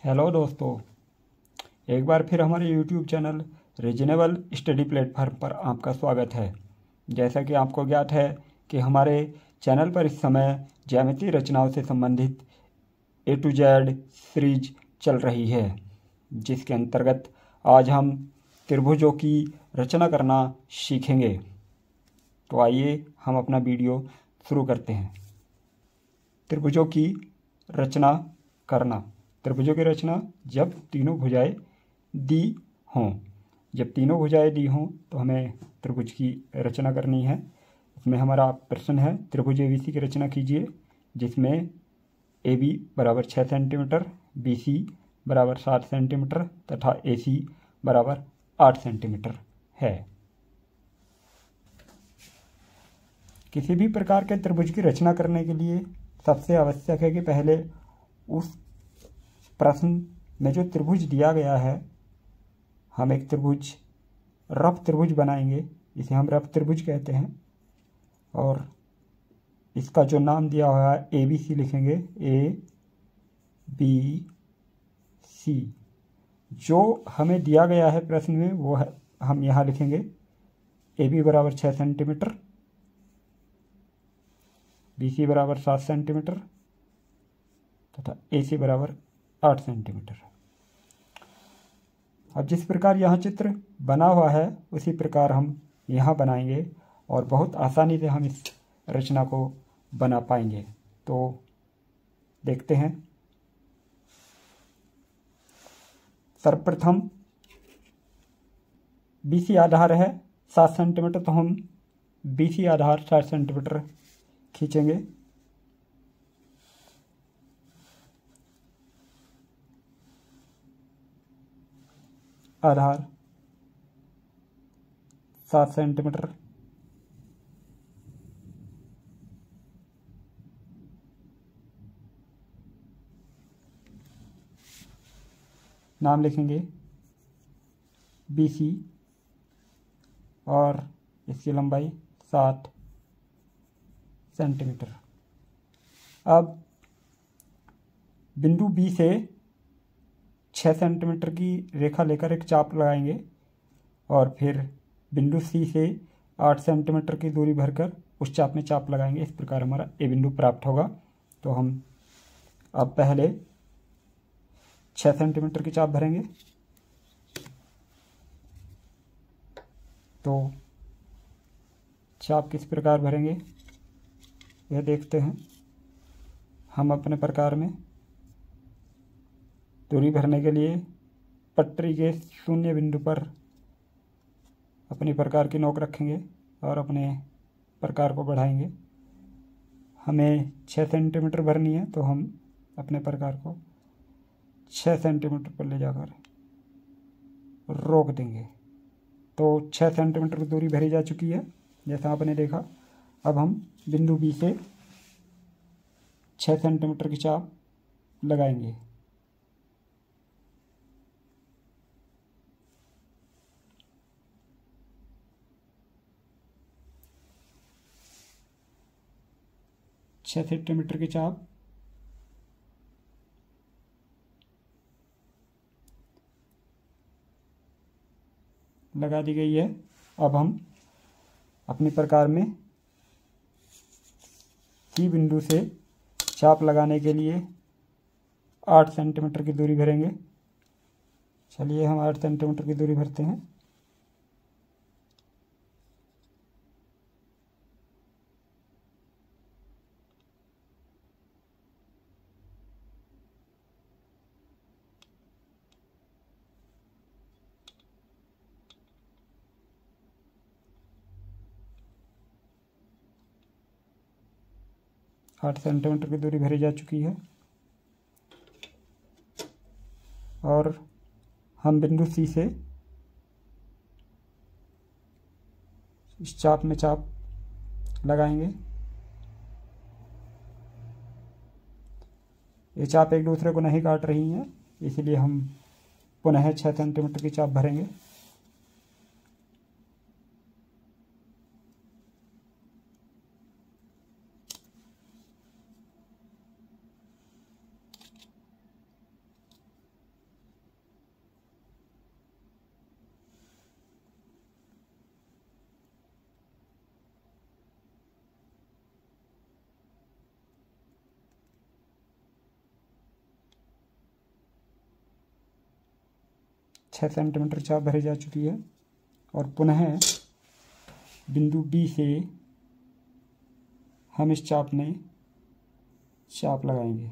Hello दोस्तों, एक बार फिर हमारे YouTube channel reasonable study platform पर आपका स्वागत है। जैसा कि आपको ज्ञात है कि हमारे चैनल पर इस समय ज्यामितीय रचनाओं से संबंधित A to Z सीरीज चल रही है, जिसके अंतर्गत आज हम त्रिभुजों की रचना करना सीखेंगे। तो आइए हम अपना वीडियो शुरू करते हैं। त्रिभुजों की रचना करना। त्रिभुजों की रचना जब तीनों भुजाएं दी हों। जब तीनों भुजाएं दी हों तो हमें त्रिभुज की रचना करनी है। इसमें हमारा प्रश्न है, त्रिभुज ABC की रचना कीजिए, जिसमें AB बराबर 6 सेंटीमीटर, BC बराबर 7 सेंटीमीटर तथा AC बराबर 8 सेंटीमीटर है। किसी भी प्रकार के त्रिभुज की रचना करने के लिए सबसे आवश्यक है कि पहले उस प्रश्न में जो त्रिभुज दिया गया है, हम एक त्रिभुज रफ त्रिभुज बनाएंगे। इसे हम रफ त्रिभुज कहते हैं और इसका जो नाम दिया हुआ है ABC लिखेंगे, ABC। जो हमें दिया गया है प्रश्न में वो है, हम यहाँ लिखेंगे AB बराबर 6 सेंटीमीटर, BC बराबर 7 सेंटीमीटर तथा AC बराबर 8 सेंटीमीटर। अब जिस प्रकार यहाँ चित्र बना हुआ है उसी प्रकार हम यहाँ बनाएंगे और बहुत आसानी से हम इस रचना को बना पाएंगे। तो देखते हैं। सर्वप्रथम BC आधार है 7 सेंटीमीटर, तो हम BC आधार 60 सेंटीमीटर खींचेंगे। आधार 7 सेंटीमीटर, नाम लिखेंगे BC और इसकी लंबाई 7 सेंटीमीटर। अब बिंदु B से 6 सेंटीमीटर की रेखा लेकर एक चाप लगाएंगे और फिर बिंदु C से 8 सेंटीमीटर की दूरी भरकर उस चाप में चाप लगाएंगे। इस प्रकार हमारा A बिंदु प्राप्त होगा। तो हम अब पहले 6 सेंटीमीटर की चाप भरेंगे। तो चाप किस प्रकार भरेंगे यह देखते हैं। हम अपने प्रकार में दूरी भरने के लिए पटरी के शून्य बिंदु पर अपनी प्रकार की नोक रखेंगे और अपने प्रकार को बढ़ाएंगे। हमें 6 सेंटीमीटर भरनी है, तो हम अपने प्रकार को 6 सेंटीमीटर पर ले जाकर रोक देंगे। तो 6 सेंटीमीटर की दूरी भरी जा चुकी है, जैसा आपने देखा। अब हम बिंदु B से 6 सेंटीमीटर की चाप लगाएंगे। छः सेंटीमीटर की चाप लगा दी गई है। अब हम अपने प्रकार में C बिंदु से चाप लगाने के लिए 8 सेंटीमीटर की दूरी भरेंगे। चलिए हम 8 सेंटीमीटर की दूरी भरते हैं। आठ सेंटीमीटर की दूरी भरी जा चुकी है और हम बिंदु C से इस चाप में चाप लगाएंगे। ये चाप एक दूसरे को नहीं काट रही हैं, इसलिए हम पुनः 6 सेंटीमीटर की चाप भरेंगे। 6 सेंटीमीटर चाप भरी जा चुकी है। और पुनः बिंदु बी से हम इस चाप में चाप लगाएंगे।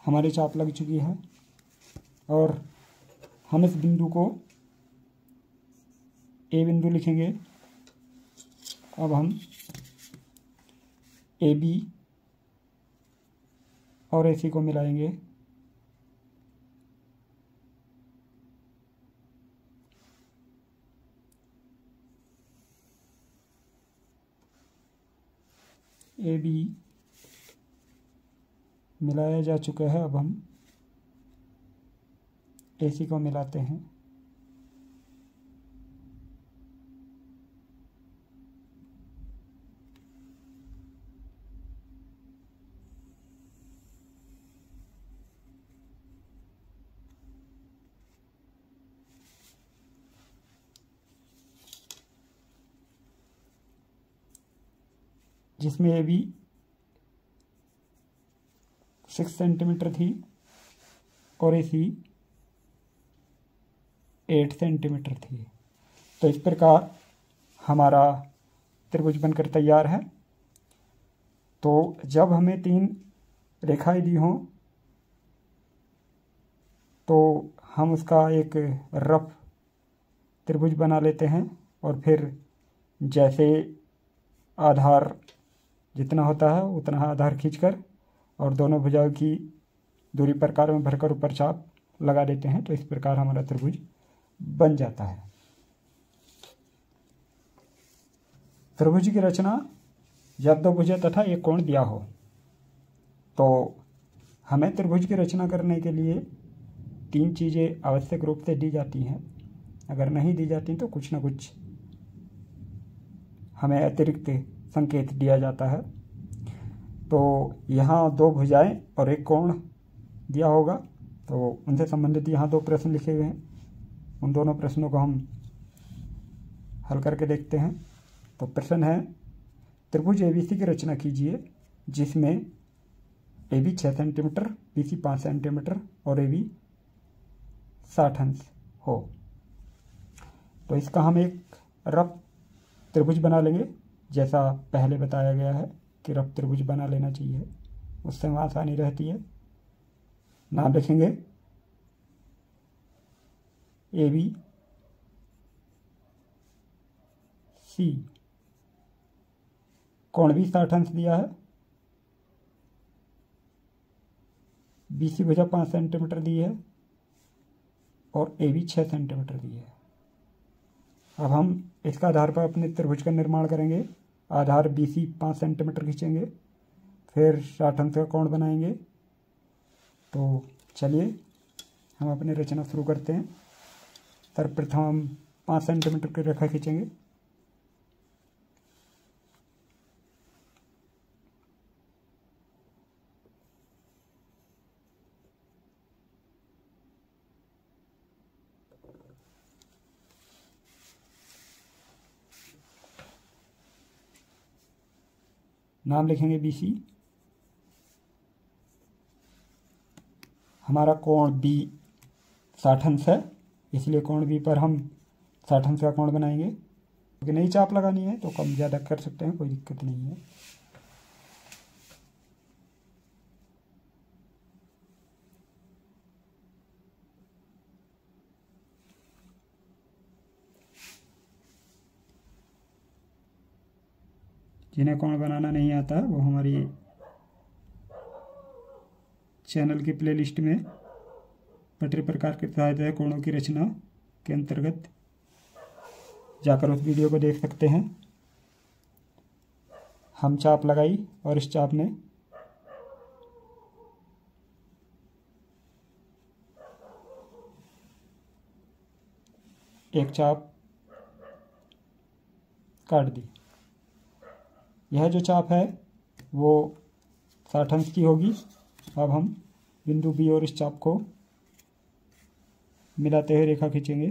हमारी चाप लग चुकी है और हम इस बिंदु को ए बिंदु लिखेंगे। अब हम ए बी और ए सी को मिलाएंगे। ए बी मिलाया जा चुका है। अब हम ए सी को मिलाते हैं। जिसमें ए बी 6 सेंटीमीटर थी और ए सी 8 सेंटीमीटर थी। तो इस प्रकार हमारा त्रिभुज बनकर तैयार है। तो जब हमें 3 रेखाएं दी हों तो हम उसका एक रफ त्रिभुज बना लेते हैं और फिर जैसे आधार जितना होता है उतना आधार खींचकर और दोनों भुजाओं की दूरी प्रकार में भरकर ऊपर चाप लगा देते हैं। तो इस प्रकार हमारा त्रिभुज बन जाता है। त्रिभुज की रचना जब दो भुजा तथा एक कोण दिया हो तो हमें त्रिभुज की रचना करने के लिए 3 चीज़ें आवश्यक रूप से दी जाती हैं। अगर नहीं दी जाती तो कुछ ना कुछ हमें अतिरिक्त संकेत दिया जाता है। तो यहाँ 2 भुजाएं और एक कोण दिया होगा तो उनसे संबंधित यहाँ 2 प्रश्न लिखे हुए हैं। उन दोनों प्रश्नों को हम हल करके देखते हैं। तो प्रश्न है, त्रिभुज एबीसी की रचना कीजिए जिसमें AB 6 सेंटीमीटर, BC 5 सेंटीमीटर और AB 60 अंश हो। तो इसका हम एक रफ त्रिभुज बना लेंगे जैसा पहले बताया गया है कि रफ त्रिभुज बना लेना चाहिए, उससे आसानी रहती है। नाम लिखेंगे AB C, कोण भी 60 अंश दिया है, BC भुजा 5 सेंटीमीटर दी है और AB 6 सेंटीमीटर दी है। अब हम इसका आधार पर अपने त्रिभुज का निर्माण करेंगे। आधार BC 5 सेंटीमीटर खींचेंगे, फिर 60 अंश का कोण बनाएंगे। तो चलिए हम अपनी रचना शुरू करते हैं। सर्वप्रथम हम 5 सेंटीमीटर की रेखा खींचेंगे। नाम लिखेंगे BC। हमारा कोण B 60 अंश है, इसलिए कोण B पर हम 60 अंश का कोण बनाएंगे। क्योंकि नई चाप लगानी है तो कम ज़्यादा कर सकते हैं, कोई दिक्कत नहीं है। जिन्हें कोण बनाना नहीं आता वो हमारी चैनल की प्लेलिस्ट में पटरी प्रकार के सहायता कोणों की रचना के अंतर्गत जाकर उस वीडियो को देख सकते हैं। हम चाप लगाई और इस चाप में एक चाप काट दी। यह जो चाप है वो 60 अंश की होगी। अब हम बिंदु बी और इस चाप को मिलाते हुए रेखा खींचेंगे।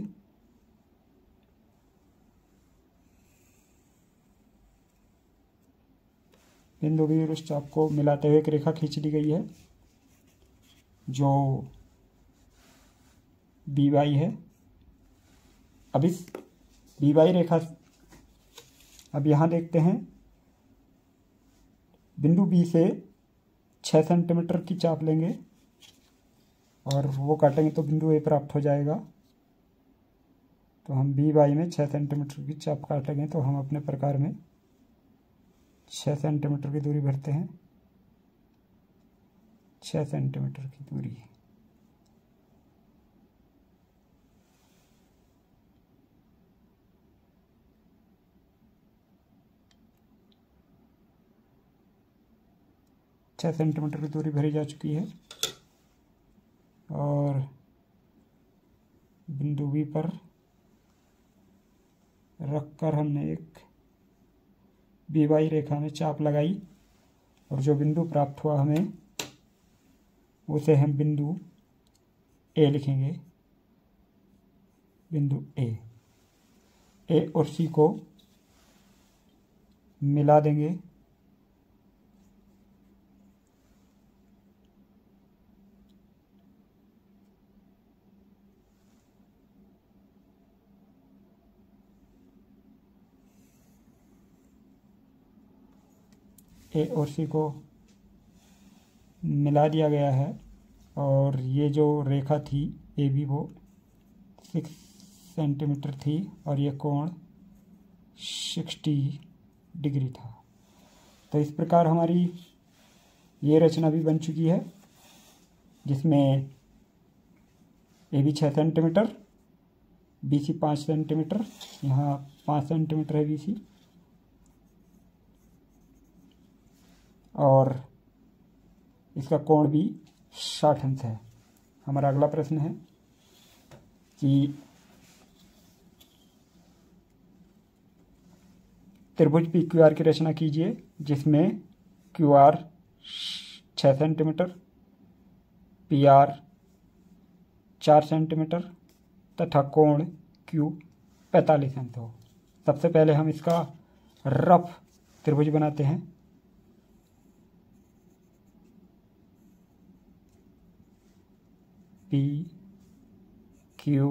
बिंदु बी और इस चाप को मिलाते हुए एक रेखा खींच दी गई है जो बी वाई है। अब इस बी वाई रेखा, अब यहाँ देखते हैं बिंदु बी से 6 सेंटीमीटर की चाप लेंगे और वो काटेंगे तो बिंदु ए प्राप्त हो जाएगा। तो हम बी वाई में 6 सेंटीमीटर की चाप काटेंगे तो हम अपने प्रकार में 6 सेंटीमीटर की दूरी भरते हैं। 6 सेंटीमीटर की दूरी, छः सेंटीमीटर की दूरी भरी जा चुकी है और बिंदु बी पर रखकर हमने एक बी वाई रेखा में चाप लगाई और जो बिंदु प्राप्त हुआ हमें उसे हम बिंदु ए लिखेंगे। बिंदु ए और सी को मिला देंगे। ए और सी को मिला दिया गया है और ये जो रेखा थी ए बी वो 6 सेंटीमीटर थी और ये कोण 60 डिग्री था। तो इस प्रकार हमारी ये रचना भी बन चुकी है जिसमें A B 6 centimetre, B C 5 centimetre, यहाँ 5 सेंटीमीटर है बी सी, और इसका कोण भी 60 अंश है। हमारा अगला प्रश्न है कि त्रिभुज पी क्यू आर की रचना कीजिए जिसमें Q R 6 centimetre, P R 4 centimetre तथा कोण क्यू 45 अंश हो। सबसे पहले हम इसका रफ त्रिभुज बनाते हैं। पी क्यू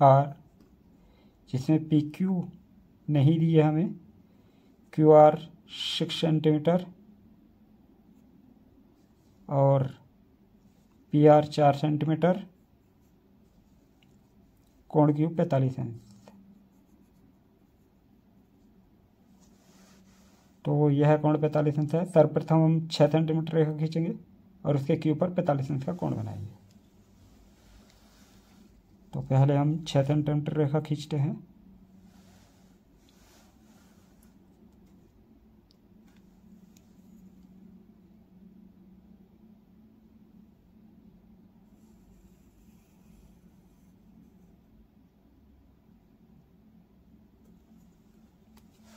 आर, जिसमें पी क्यू नहीं दी है हमें, क्यू आर 6 सेंटीमीटर और पी आर 4 सेंटीमीटर, कोण क्यू 45 अंश। तो यह कोण 45 अंश है। सर्वप्रथम हम 6 सेंटीमीटर रेखा खींचेंगे और उसके क्यू पर 45 अंश का कोण बनाएंगे। तो पहले हम 6 सेंटीमीटर रेखा खींचते हैं।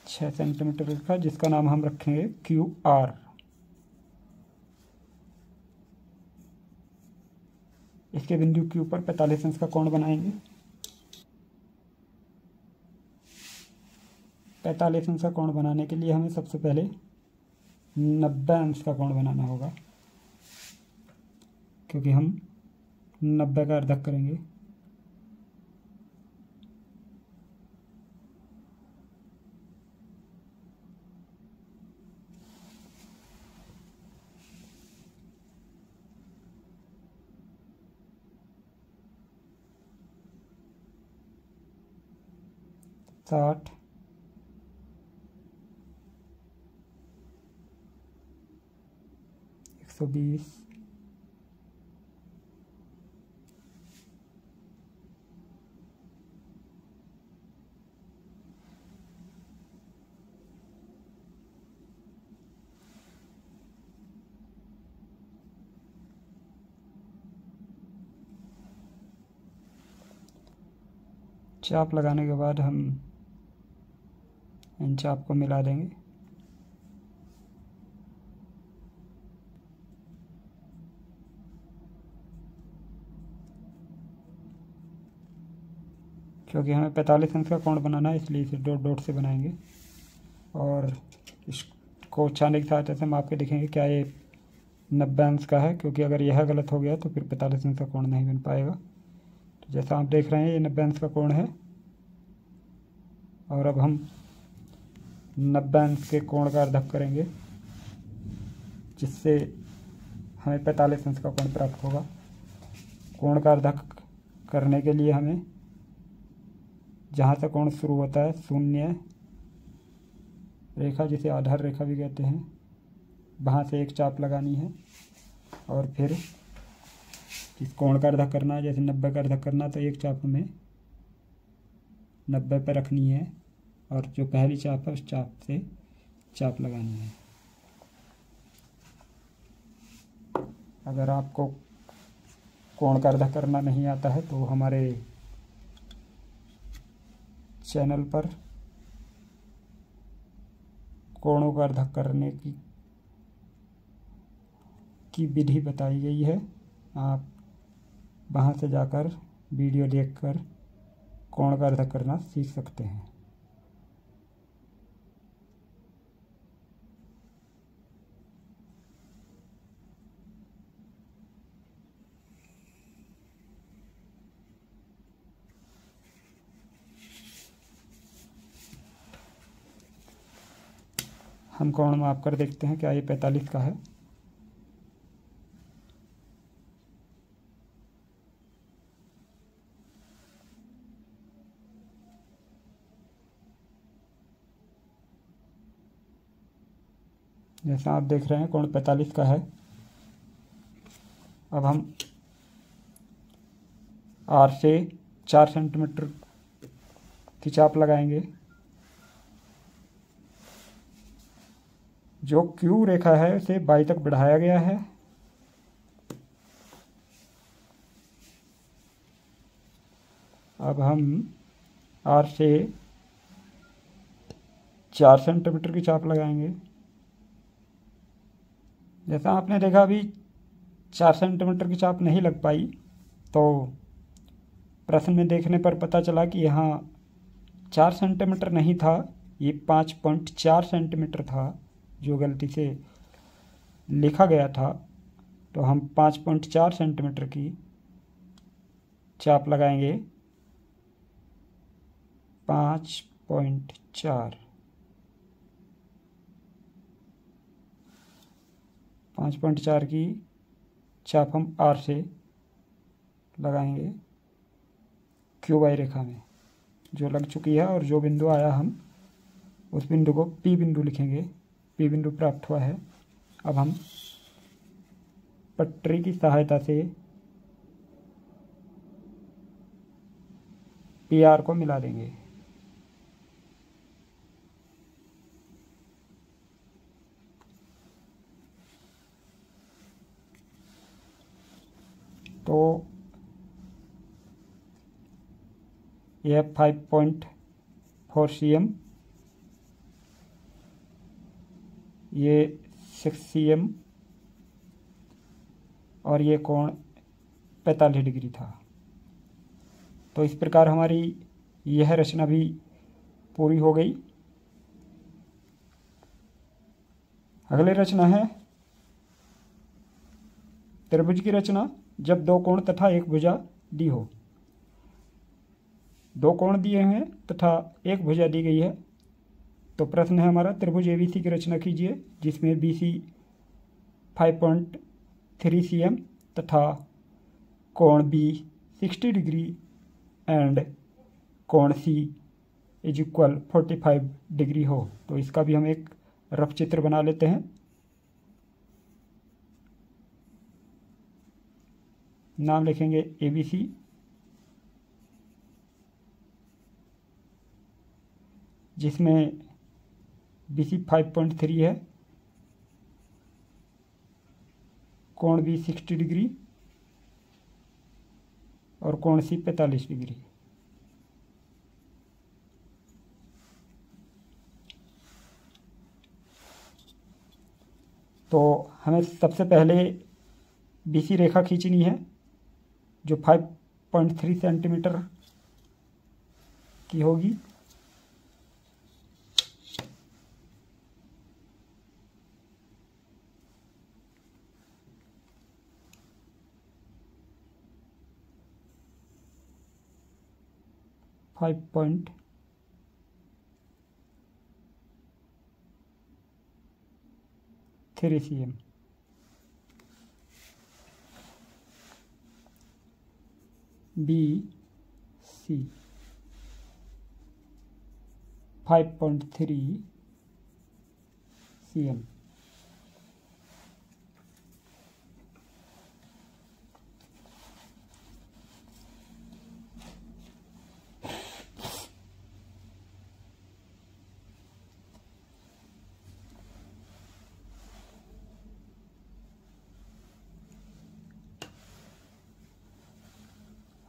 छः सेंटीमीटर रेखा जिसका नाम हम रखेंगे क्यू आर। इसके बिंदु क्यू पर 45 अंश का कोण बनाएंगे। 45 अंश का कोण बनाने के लिए हमें सबसे पहले 90 अंश का कोण बनाना होगा क्योंकि हम 90 का अर्धक करेंगे। साठ, 120, 'चाप लगाने के बाद हम इन चाप को मिला देंगे। क्योंकि हमें 45 अंश का कोण बनाना है इसलिए इसे डॉट डॉट से बनाएंगे और इसको छाने की सहायता से माप के देखेंगे क्या ये 90 अंश का है, क्योंकि अगर यह गलत हो गया तो फिर 45 अंश का कोण नहीं बन पाएगा। जैसा आप देख रहे हैं ये 90 अंश का कोण है। और अब हम 90 अंश के कोण का अर्धक करेंगे, जिससे हमें 45 अंश का कोण प्राप्त होगा। कोण का अर्धक करने के लिए हमें जहाँ से कोण शुरू होता है, शून्य रेखा जिसे आधार रेखा भी कहते हैं, वहाँ से एक चाप लगानी है। और फिर इस कोण का अर्धक करना है, जैसे 90 का अर्धक करना, तो एक चाप हमें 90 पर रखनी है और जो पहली चाप है उस चाप से चाप लगानी है। अगर आपको कोण का अर्धक करना नहीं आता है तो हमारे चैनल पर कोणों का अर्धक करने की विधि बताई गई है। आप वहाँ से जाकर वीडियो देखकर कोण का अर्धक करना सीख सकते हैं। हम कोण माप कर देखते हैं क्या ये 45 का है। जैसा आप देख रहे हैं कोण 45 का है। अब हम R से 4 सेंटीमीटर की चाप लगाएंगे। जो Q रेखा है उसे बाई तक बढ़ाया गया है। अब हम R से 4 सेंटीमीटर की चाप लगाएंगे। जैसा आपने देखा अभी 4 सेंटीमीटर की चाप नहीं लग पाई, तो प्रश्न में देखने पर पता चला कि यहाँ 4 सेंटीमीटर नहीं था, ये 5.4 सेंटीमीटर था जो गलती से लिखा गया था। तो हम 5.4 सेंटीमीटर की चाप लगाएंगे। 5.4 की चाप हम R से लगाएंगे क्यू वाई रेखा में जो लग चुकी है। और जो बिंदु आया हम उस बिंदु को P बिंदु लिखेंगे। P बिंदु प्राप्त हुआ है। अब हम पटरी की सहायता से PR को मिला देंगे। तो यह 5.4 cm, ये 6 cm और ये कोण 45 डिग्री था। तो इस प्रकार हमारी यह रचना भी पूरी हो गई। अगली रचना है त्रिभुज की रचना, जब दो कोण तथा एक भुजा दी हो। दो कोण दिए हैं तथा एक भुजा दी गई है। तो प्रश्न है हमारा, त्रिभुज ABC की रचना कीजिए जिसमें BC 5.3 cm तथा कोण B 60 डिग्री एंड कोण C = 45 डिग्री हो। तो इसका भी हम एक रफ चित्र बना लेते हैं। नाम लिखेंगे ABC। जिसमें BC 5.3 है, कोण B 60 डिग्री और कोण C 45 डिग्री। तो हमें सबसे पहले BC रेखा खींचनी है जो 5.3 सेंटीमीटर की होगी। 5.3 cm। BC 5.3 cm।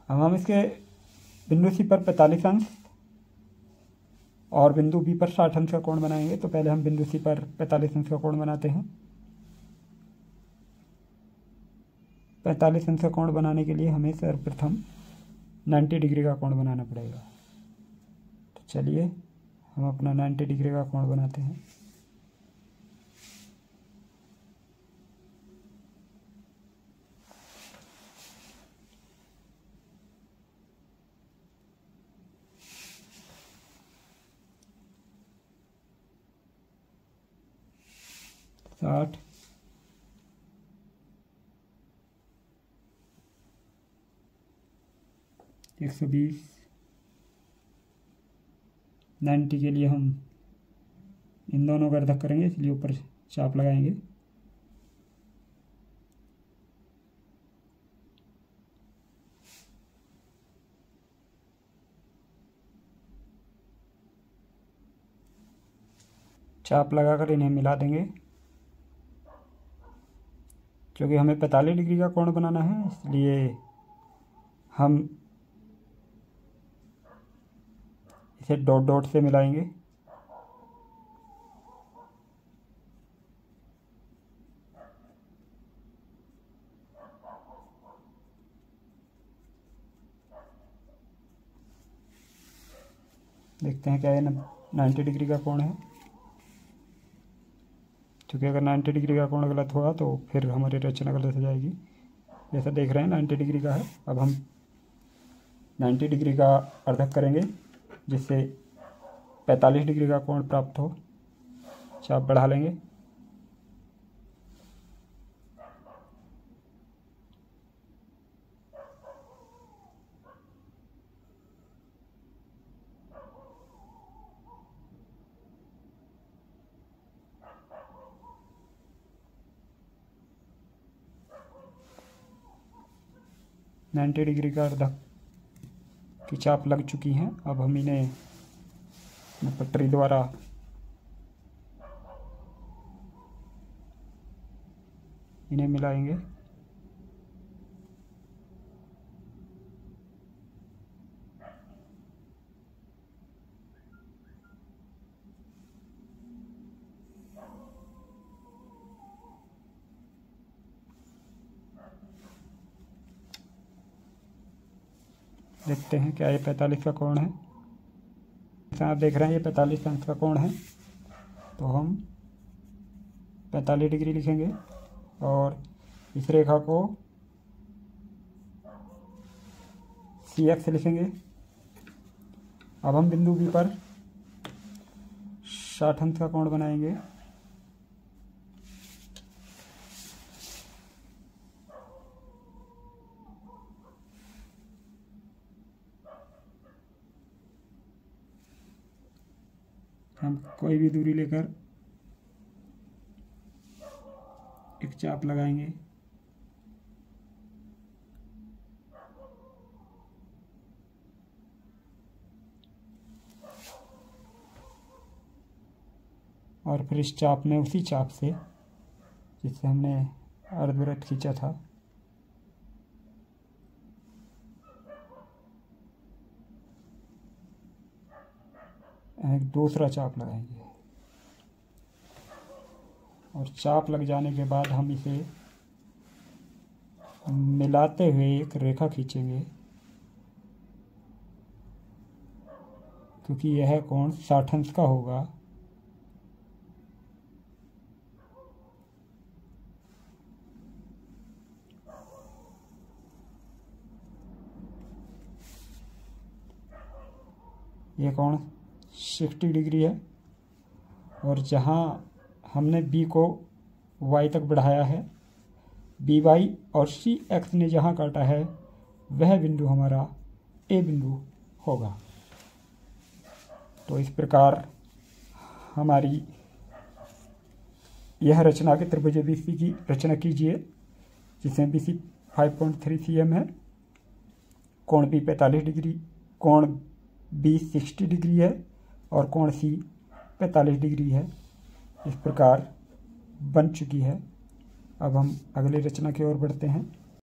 अब हम इसके बिंदु सी पर 45 अंश और बिंदु बी पर 60 अंश का कोण बनाएंगे। तो पहले हम बिंदु सी पर 45 अंश का कोण बनाते हैं। 45 अंश का कोण बनाने के लिए हमें सर्वप्रथम 90 डिग्री का कोण बनाना पड़ेगा। तो चलिए हम अपना 90 डिग्री का कोण बनाते हैं। साठ 120 90 के लिए हम इन दोनों का अर्धक करेंगे, इसलिए ऊपर चाप लगाएंगे। चाप लगाकर इन्हें मिला देंगे। क्योंकि हमें 45 डिग्री का कोण बनाना है, इसलिए हम इसे डॉट डॉट से मिलाएंगे। देखते हैं क्या है 90 डिग्री का कोण है। क्योंकि अगर 90 डिग्री का कोण गलत हुआ तो फिर हमारी रचना गलत हो जाएगी। जैसा देख रहे हैं 90 डिग्री का है। अब हम 90 डिग्री का अर्धक करेंगे, जिससे 45 डिग्री का कोण प्राप्त हो। चाप बढ़ा लेंगे। नाइन्टी डिग्री का अर्धक की चाप लग चुकी हैं। अब हम इन्हें पटरी द्वारा इन्हें मिलाएंगे। देखते हैं क्या ये 45 का कोण है। जैसा आप देख रहे हैं ये 45 अंश का कोण है। तो हम 45 डिग्री लिखेंगे और इस रेखा को CX लिखेंगे। अब हम बिंदु बी पर 60 अंश का कोण बनाएंगे। हम कोई भी दूरी लेकर एक चाप लगाएंगे। और फिर इस चाप में उसी चाप से जिससे हमने अर्धवृत्त खींचा था एक दूसरा चाप लगाएंगे। और चाप लग जाने के बाद हम इसे मिलाते हुए एक रेखा खींचेंगे, क्योंकि यह कोण 60 अंश का होगा। ये कोण 60 डिग्री है, और जहाँ हमने बी को वाई तक बढ़ाया है, बी वाई और सी एक्स ने जहाँ काटा है वह बिंदु हमारा ए बिंदु होगा। तो इस प्रकार हमारी यह रचना के त्रिभुज बीसी की रचना कीजिए, जिसमें बीसी 5.3 cm है, कोण बी 45 डिग्री, कोण बी 60 डिग्री है और कोण सी 45 डिग्री है। इस प्रकार बन चुकी है। अब हम अगली रचना की ओर बढ़ते हैं।